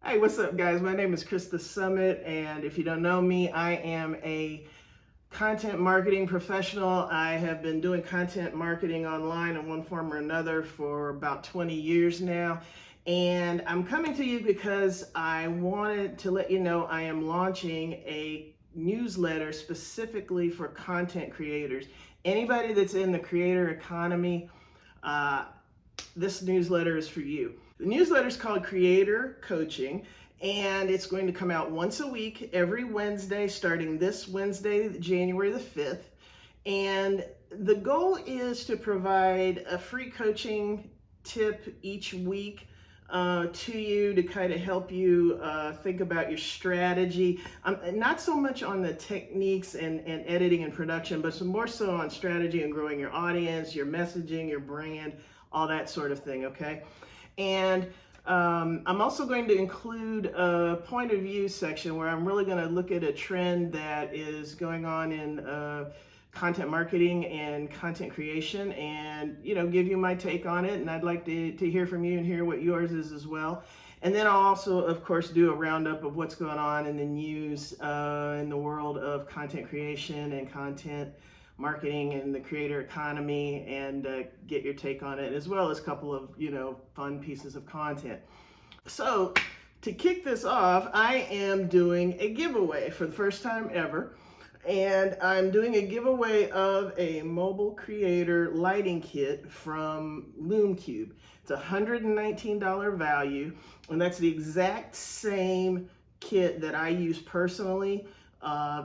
Hi, what's up, guys? My name is Krista Summit, and if you don't know me, I am a content marketing professional. I have been doing content marketing online in one form or another for about 20 years now. And I'm coming to you because I wanted to let you know I am launching a newsletter specifically for content creators. Anybody that's in the creator economy, this newsletter is for you. The newsletter is called Creator Coaching, and it's going to come out once a week, every Wednesday, starting this Wednesday, January the 5th. And the goal is to provide a free coaching tip each week to you to kind of help you think about your strategy. Not so much on the techniques and editing and production, but some more so on strategy and growing your audience, your messaging, your brand, all that sort of thing, okay? And I'm also going to include a point of view section where I'm really going to look at a trend that is going on in content marketing and content creation, and give you my take on it. And I'd like to hear from you and hear what yours is as well. And then I'll also, of course, do a roundup of what's going on in the news in the world of content creation and content marketing and the creator economy, and get your take on it, as well as a couple of fun pieces of content. So to kick this off, I am doing a giveaway for the first time ever, and I'm doing a giveaway of a mobile creator lighting kit from LumeCube. It's a $119 value, and that's the exact same kit that I use personally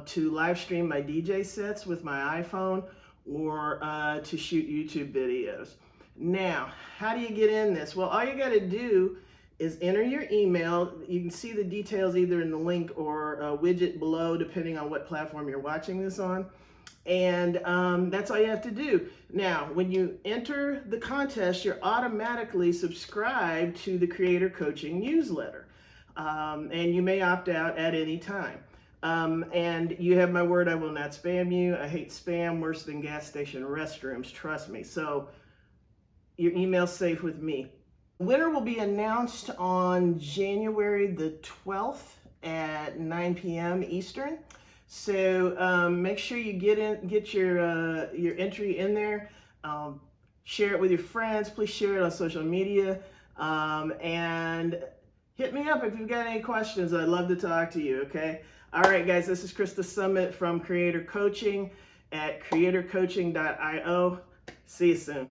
to live stream my DJ sets with my iPhone, or to shoot YouTube videos. Now, how do you get in this? Well, all you got to do is enter your email. You can see the details either in the link or a widget below, depending on what platform you're watching this on. And that's all you have to do. Now, when you enter the contest, you're automatically subscribed to the Creator Coaching newsletter. And you may opt out at any time. And you have my word, I will not spam you. I hate spam worse than gas station restrooms, trust me. So your email's safe with me. The winner will be announced on January the 12th at 9 p.m. Eastern. So make sure you get your entry in there. Share it with your friends. Please share it on social media. And hit me up if you've got any questions. I'd love to talk to you, okay? All right, guys, this is Krista Summit from Creator Coaching at creatorcoaching.io. See you soon.